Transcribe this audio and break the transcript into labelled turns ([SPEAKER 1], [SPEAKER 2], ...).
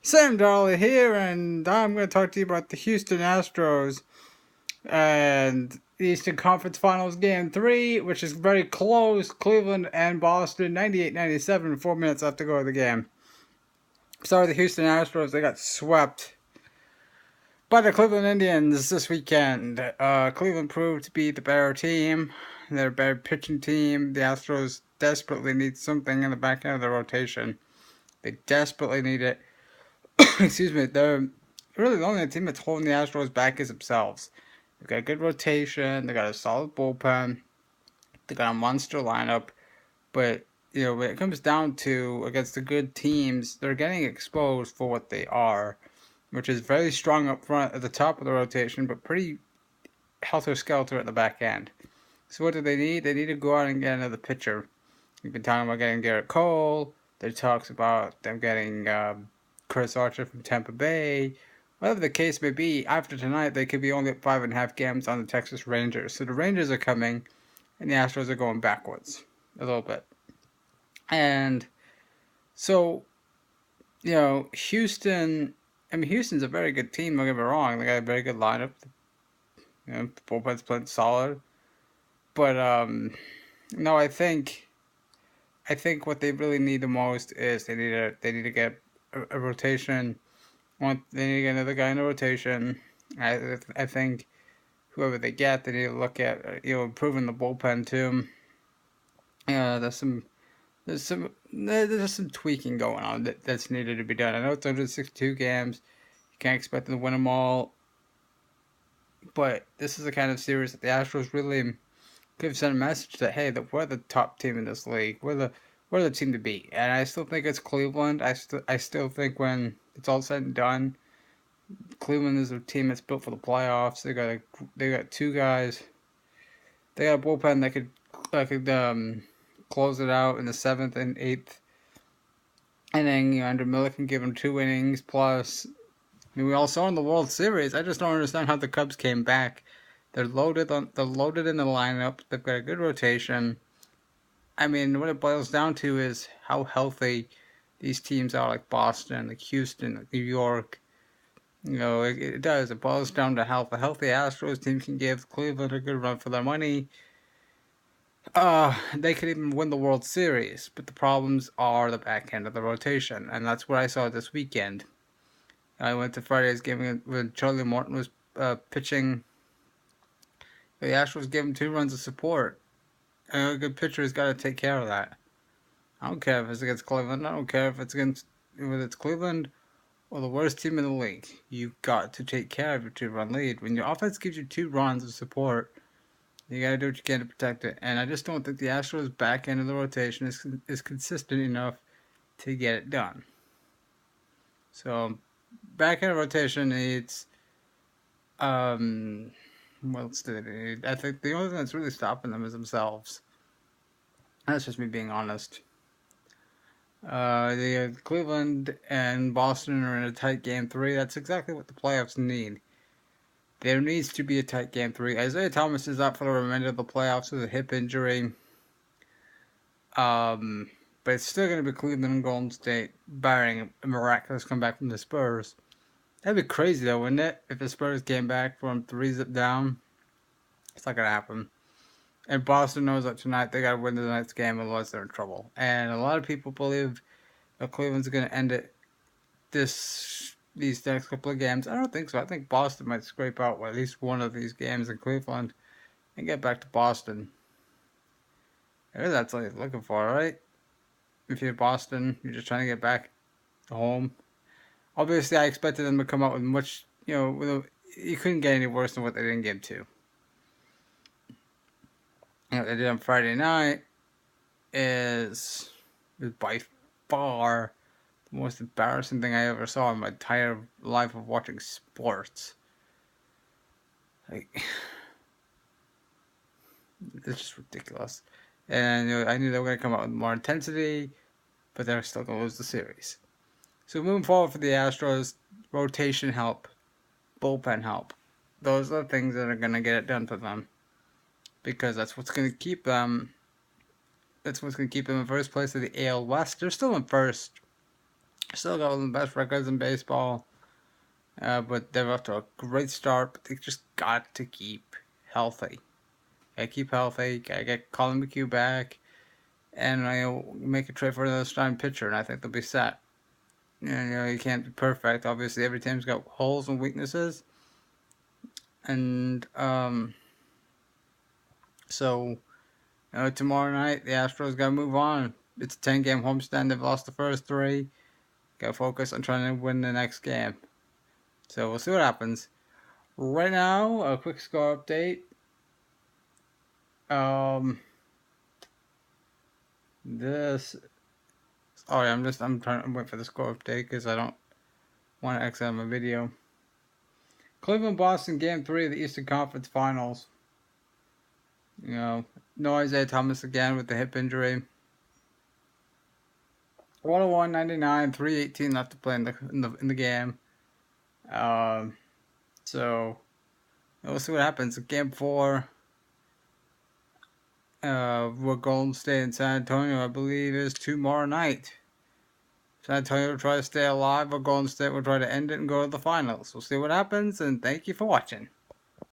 [SPEAKER 1] Sam Darley here, and I'm going to talk to you about the Houston Astros and the Eastern Conference Finals Game 3, which is very close. Cleveland and Boston, 98-97, 4 minutes left to go of the game. Sorry, the Houston Astros, they got swept by the Cleveland Indians this weekend. Cleveland proved to be the better team. They're a better pitching team. The Astros desperately need something in the back end of the rotation. They desperately need it. Excuse me, they're really the only team that's holding the Astros back is themselves. They've got a good rotation, they got a solid bullpen, they got a monster lineup, but when it comes down to against the good teams, they're getting exposed for what they are, which is very strong up front at the top of the rotation, but pretty helter-skelter at the back end. So what do they need? They need to go out and get another pitcher. We've been talking about getting Garrett Cole. There talks about them getting Chris Archer from Tampa Bay. Whatever the case may be, after tonight, they could be only at 5.5 games on the Texas Rangers. So the Rangers are coming, and the Astros are going backwards a little bit. And so, Houston, Houston's a very good team, don't get me wrong. They got a very good lineup. The bullpen's playing solid. But, no, I think what they really need the most is they need to get a rotation. They need to get another guy in the rotation. I think whoever they get, they need to look at improving the bullpen too. There's some tweaking going on that's needed to be done. I know it's 162 games. You can't expect them to win them all. But this is the kind of series that the Astros really could send a message that, hey, that we're the top team in this league. We're the team to beat. And I still think it's Cleveland. I still think when it's all said and done, Cleveland is a team that's built for the playoffs. They got two guys. They got a bullpen that could close it out in the 7th and 8th inning. Andrew Miller can give them 2 innings plus. We all saw in the World Series. I just don't understand how the Cubs came back. They're loaded in the lineup. They've got a good rotation. What it boils down to is how healthy these teams are, like Boston, like Houston, like New York. It does. It boils down to health. A healthy Astros team can give Cleveland a good run for their money. They could even win the World Series, but the problems are the back end of the rotation, and that's what I saw this weekend. I went to Friday's game when Charlie Morton was pitching. The Astros gave him 2 runs of support. A good pitcher has got to take care of that. I don't care if it's against Cleveland. I don't care if it's whether it's Cleveland or the worst team in the league. You've got to take care of your 2-run lead. When your offense gives you 2 runs of support, you got to do what you can to protect it. And I just don't think the Astros' back end of the rotation is consistent enough to get it done. So, back end of rotation needs. What else do they need? I think the only thing that's really stopping them is themselves. That's just me being honest. Cleveland and Boston are in a tight game 3. That's exactly what the playoffs need. There needs to be a tight game 3. Isaiah Thomas is out for the remainder of the playoffs with a hip injury. But it's still going to be Cleveland and Golden State, barring a miraculous comeback from the Spurs. That'd be crazy though, wouldn't it? If the Spurs came back from 3-zip down. It's not going to happen. And Boston knows that tonight they got to win the next game, otherwise they're in trouble. And a lot of people believe that Cleveland's going to end it these next couple of games. I don't think so. I think Boston might scrape out at least one of these games in Cleveland and get back to Boston. Maybe that's what you're looking for, right? If you're Boston, you're just trying to get back home. Obviously, I expected them to come out with much, you couldn't get any worse than what they did in Game 2. What they did on Friday night is by far the most embarrassing thing I ever saw in my entire life of watching sports. It's just ridiculous. And I knew they were going to come out with more intensity, but they're still going to lose the series. So moving forward for the Astros, rotation help, bullpen help. Those are the things that are going to get it done for them. Because that's what's going to keep them. That's what's going to keep them in first place of the AL West. They're still in first. Still got one of the best records in baseball. But they're off to a great start. But they just got to keep healthy. Gotta keep healthy. Gotta get Colin McHugh back. And make a trade for another starting pitcher. And I think they'll be set. You can't be perfect. Obviously, every team's got holes and weaknesses. And, so, tomorrow night, the Astros got to move on. It's a 10-game homestand. They've lost the first 3. Got to focus on trying to win the next game. So, we'll see what happens. Right now, a quick score update. I'm trying to wait for the score update because I don't want to exit my video. Cleveland Boston Game 3 of the Eastern Conference Finals. No Isaiah Thomas again with the hip injury. 101-99, 3:18 left to play in the game. So we'll see what happens. Game 4. Where Golden State and San Antonio, I believe, is tomorrow night. San Antonio will try to stay alive, or Golden State will try to end it and go to the finals. We'll see what happens, and thank you for watching.